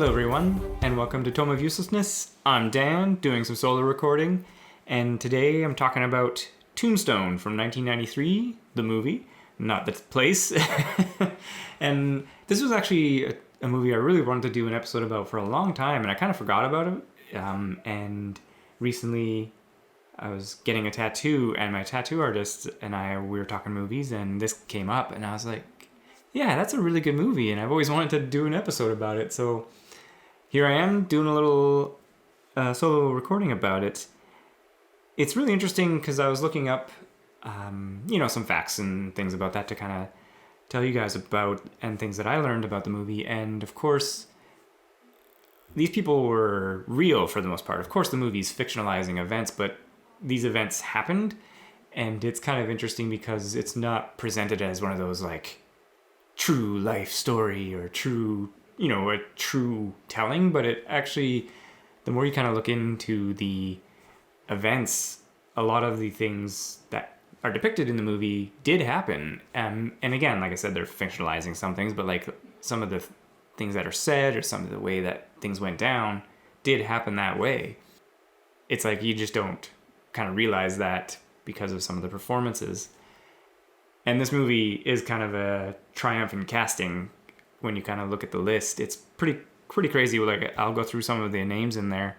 Hello everyone, and welcome to Tome of Uselessness. I'm Dan, doing some solo recording, and today I'm talking about Tombstone from 1993, the movie, not the place. And this was actually a movie I really wanted to do an episode about for a long time, and I kind of forgot about it. And recently I was getting a tattoo, and my tattoo artist and we were talking movies, and this came up, and I was like, yeah, that's a really good movie, and I've always wanted to do an episode about it, so here I am doing a little solo recording about it. It's really interesting because I was looking up, some facts and things about that to kind of tell you guys about, and things that I learned about the movie, and of course, these people were real for the most part. Of course, the movie's fictionalizing events, but these events happened, and it's kind of interesting because it's not presented as one of those, like, true life story or true, a true telling, but it actually, the more you kind of look into the events, a lot of the things that are depicted in the movie did happen. And again, like I said, they're fictionalizing some things, but like some of the things that are said or some of the way that things went down did happen that way. It's like you just don't kind of realize that because of some of the performances. And this movie is kind of a triumph in casting when you kind of look at the list. It's pretty crazy. Like, I'll go through some of the names in there.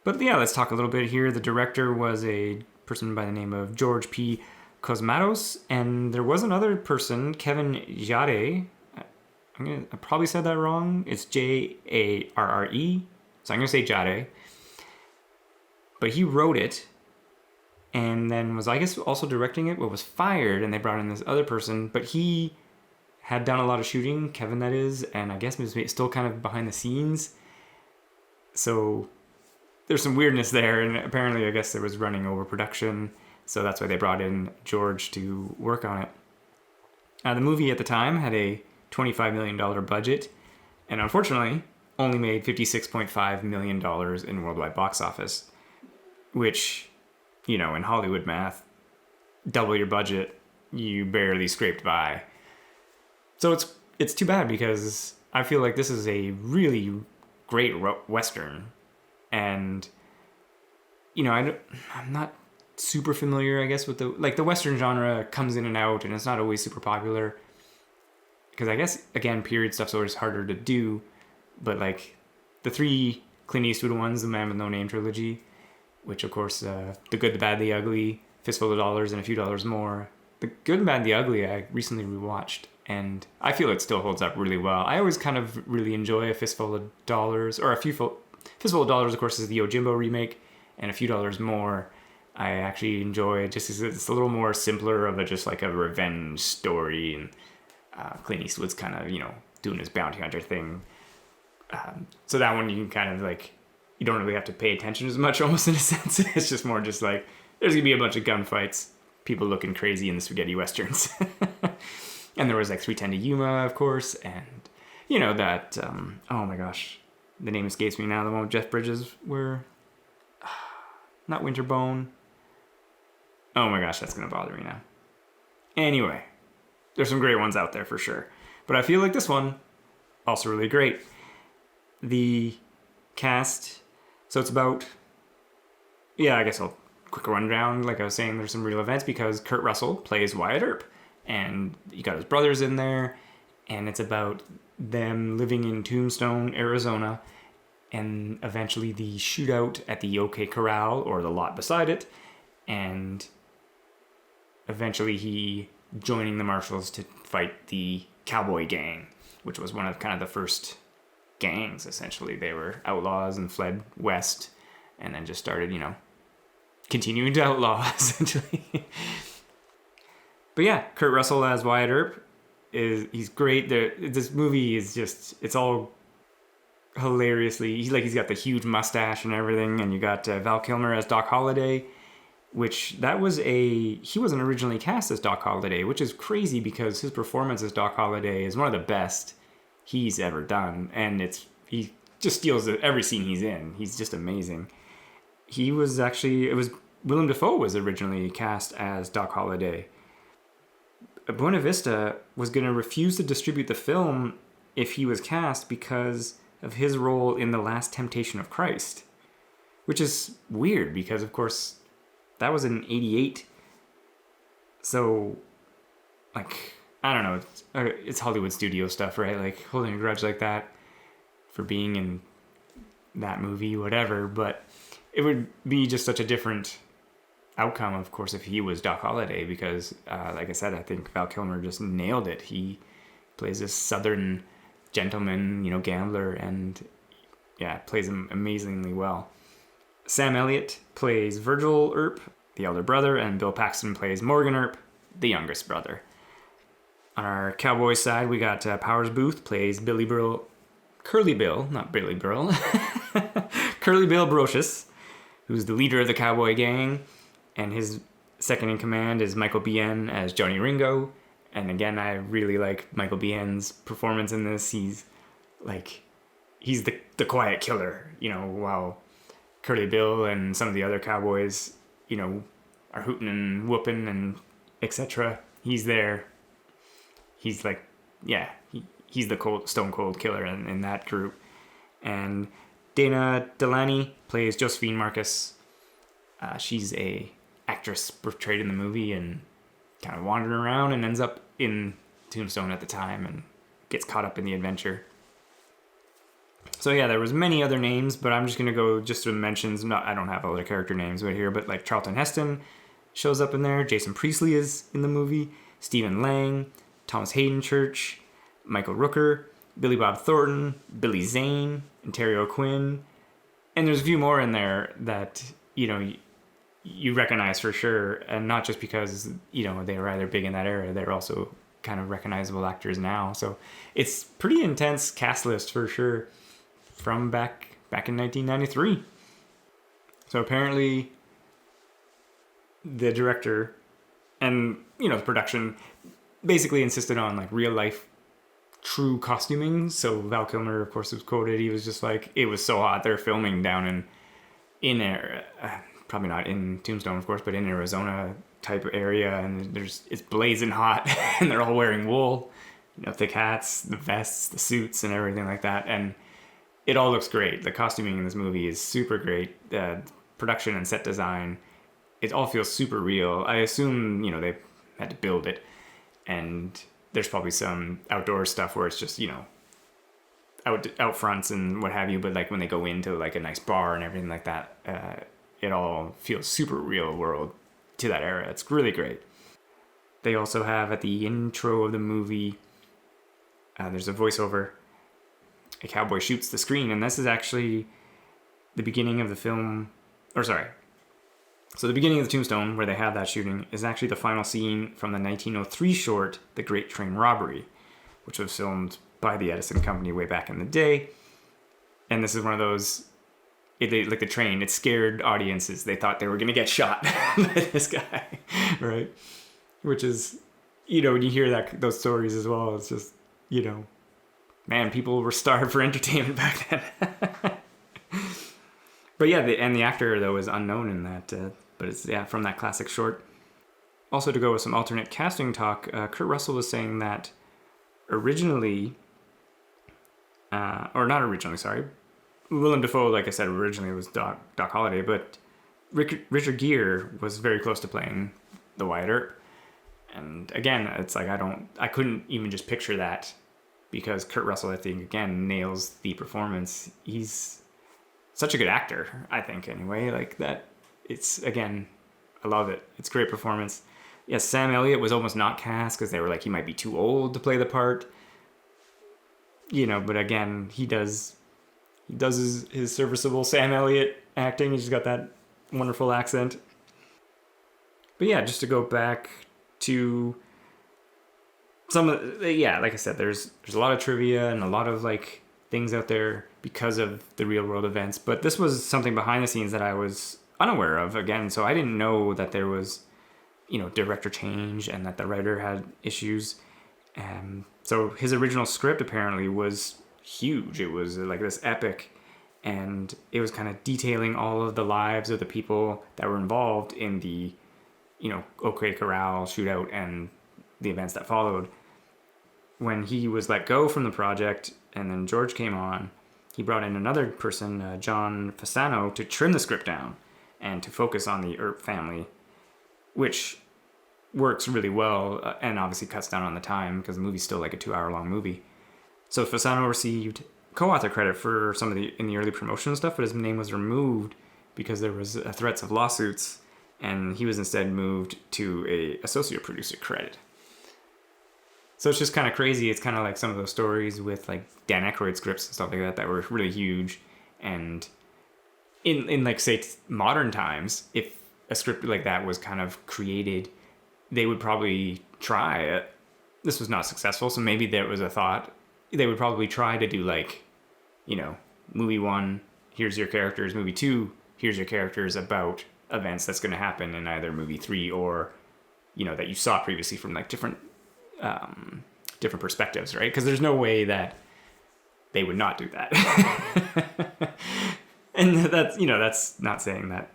But yeah, let's talk a little bit here. The director was a person by the name of George P. Cosmatos, and there was another person, Kevin Jarre. I probably said that wrong. It's Jarre. So I'm going to say Jarre. But he wrote it, and then was, I guess, also directing it, but was fired, and they brought in this other person, but he had done a lot of shooting, Kevin that is, and I guess was still kind of behind the scenes. So there's some weirdness there, and apparently I guess there was running overproduction, so that's why they brought in George to work on it. The movie at the time had a $25 million budget, and unfortunately only made $56.5 million in worldwide box office, which, in Hollywood math, double your budget, you barely scraped by. So it's too bad, because I feel like this is a really great Western. And, I'm not super familiar, I guess, with the Western genre comes in and out, and it's not always super popular. Because I guess, again, period stuff's always harder to do. But, like, the three Clint Eastwood ones, the Man with No Name trilogy, which, of course, The Good, the Bad, the Ugly, Fistful of Dollars, and A Few Dollars More. The Good, the Bad, the Ugly, I recently rewatched, and I feel it still holds up really well. I always kind of really enjoy A Fistful of Dollars, or Fistful of Dollars, of course, is the Yojimbo remake, and A Few Dollars More, I actually enjoy, just because it's a little more simpler of just like a revenge story, and Clint Eastwood's kind of, doing his bounty hunter thing. So that one you can kind of like, you don't really have to pay attention as much, almost, in a sense. It's just more just like, there's going to be a bunch of gunfights, people looking crazy in the spaghetti westerns. And there was like 310 to Yuma, of course, and that, oh my gosh, the name escapes me now, the one with Jeff Bridges, where, not Winterbone. Oh my gosh, that's going to bother me now. Anyway, there's some great ones out there for sure. But I feel like this one, also really great. The cast, so it's about, I guess I'll quick rundown. Like I was saying, there's some real events because Kurt Russell plays Wyatt Earp, and you got his brothers in there, and it's about them living in Tombstone, Arizona, and eventually the shootout at the OK Corral, or the lot beside it, and eventually he joining the marshals to fight the cowboy gang, which was one of kind of the first gangs, essentially. They were outlaws and fled west, and then just started, continuing to outlaw, essentially. But yeah, Kurt Russell as Wyatt Earp, he's great. This movie is just, it's all hilariously, he's got the huge mustache and everything, and you got Val Kilmer as Doc Holliday, which he wasn't originally cast as Doc Holliday, which is crazy because his performance as Doc Holliday is one of the best he's ever done, and he just steals every scene he's in. He's just amazing. Willem Dafoe was originally cast as Doc Holliday. Buena Vista was going to refuse to distribute the film if he was cast because of his role in The Last Temptation of Christ, which is weird because, of course, that was in 88. So, like, I don't know. It's Hollywood studio stuff, right? Like, holding a grudge like that for being in that movie, whatever. But it would be just such a different outcome, of course, if he was Doc Holliday, because, like I said, I think Val Kilmer just nailed it. He plays this southern gentleman, gambler, and yeah, plays him amazingly well. Sam Elliott plays Virgil Earp, the elder brother, and Bill Paxton plays Morgan Earp, the youngest brother. On our cowboy side, we got Powers Booth plays Curly Bill Brocious, who's the leader of the cowboy gang, and his second in command is Michael Biehn as Johnny Ringo. And again, I really like Michael Biehn's performance in this. He's the quiet killer, while Curly Bill and some of the other cowboys, are hooting and whooping and etc. He's there. He's like, yeah, he's the stone cold killer in that group. And Dana Delany plays Josephine Marcus. She's a actress portrayed in the movie and kind of wandering around and ends up in Tombstone at the time and gets caught up in the adventure. So yeah, there was many other names, but I'm just going to go just to mentions. I don't have all the character names right here, but like Charlton Heston shows up in there. Jason Priestley is in the movie. Stephen Lang, Thomas Hayden Church, Michael Rooker, Billy Bob Thornton, Billy Zane, Ontario Quinn. And there's a few more in there that, you recognize for sure. And not just because, they were either big in that era, they're also kind of recognizable actors now. So it's pretty intense cast list for sure from back in 1993. So apparently the director and, the production basically insisted on like real life true costuming. So Val Kilmer, of course, was quoted. He was just like, it was so hot. They're filming down in probably not in Tombstone, of course, but in Arizona type area. And it's blazing hot and they're all wearing wool, thick hats, the vests, the suits and everything like that. And it all looks great. The costuming in this movie is super great. The production and set design, it all feels super real. I assume, they had to build it. And there's probably some outdoor stuff where it's just, out fronts and what have you. But like when they go into like a nice bar and everything like that, it all feels super real world to that era. It's really great. They also have at the intro of the movie, there's a voiceover. A cowboy shoots the screen, and this is actually the beginning of the film, So the beginning of the Tombstone, where they have that shooting, is actually the final scene from the 1903 short, The Great Train Robbery, which was filmed by the Edison Company way back in the day. And this is one of those, like the train, it scared audiences. They thought they were going to get shot by this guy, right? Which is, when you hear those stories as well, it's just, man, people were starved for entertainment back then. But yeah, the actor, though, is unknown in that. But it's, from that classic short. Also, to go with some alternate casting talk, Kurt Russell was saying that originally, or not originally, sorry. Willem Dafoe, like I said, originally was Doc Holliday, but Richard Gere was very close to playing the Wyatt Earp. And again, it's like I couldn't even just picture that because Kurt Russell, I think, again, nails the performance. He's such a good actor, I think, anyway. Like that, it's, again, I love it. It's a great performance. Yes, Sam Elliott was almost not cast because they were like, he might be too old to play the part. But again, he does his serviceable Sam Elliott acting. He's got that wonderful accent. But yeah, just to go back to some of like I said, there's a lot of trivia and a lot of like things out there because of the real world events. But this was something behind the scenes that I was unaware of, again. So I didn't know that there was, director change and that the writer had issues. So his original script apparently was huge. It was like this epic, and it was kind of detailing all of the lives of the people that were involved in the, OK Corral shootout and the events that followed. When he was let go from the project and then George came on, he brought in another person, John Fasano, to trim the script down and to focus on the Earp family, which works really well and obviously cuts down on the time because the movie's still like a 2-hour-long movie. So Fasano received co-author credit for some of in the early promotion stuff, but his name was removed because there was threats of lawsuits, and he was instead moved to a associate producer credit. So it's just kind of crazy. It's kind of like some of those stories with like Dan Aykroyd scripts and stuff like that were really huge. And in like, say, modern times, if a script like that was kind of created, they would probably try it. This was not successful, so maybe there was a thought. They would probably try to do like, movie 1, here's your characters. Movie 2, here's your characters about events that's going to happen in either movie 3 or, that you saw previously from like different perspectives, right? Because there's no way that they would not do that. And that's not saying that,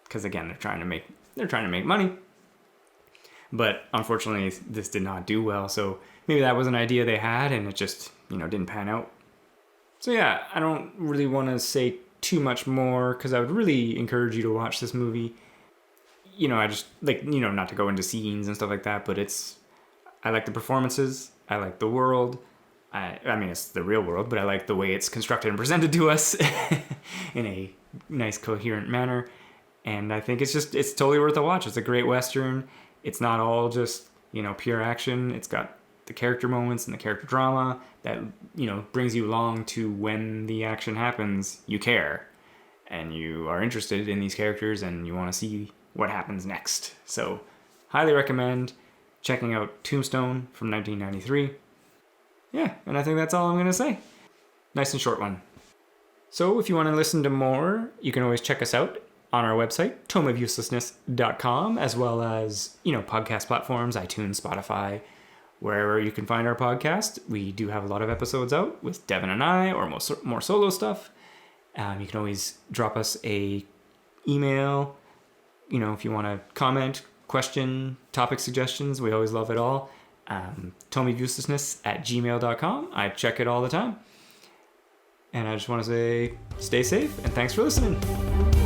because again, they're trying to make money. But unfortunately, this did not do well. So maybe that was an idea they had, and it just didn't pan out. So yeah, I don't really want to say too much more because I would really encourage you to watch this movie. I just like not to go into scenes and stuff like that, but I like the performances. I like the world. I mean, it's the real world, but I like the way it's constructed and presented to us in a nice, coherent manner. And I think it's totally worth a watch. It's a great Western. It's not all just, pure action. It's got the character moments and the character drama that, brings you along to when the action happens. You care and you are interested in these characters and you want to see what happens next. So highly recommend checking out Tombstone from 1993. Yeah, and I think that's all I'm going to say. Nice and short one. So if you want to listen to more, you can always check us out on our website, tomeofuselessness.com, as well as, podcast platforms, iTunes, Spotify, wherever you can find our podcast. We do have a lot of episodes out with Devin and I, or more solo stuff. You can always drop us a email, if you want to comment, question, topic suggestions. We always love it all. Tome of Uselessness at gmail.com. I check it all the time. And I just want to say, stay safe and thanks for listening.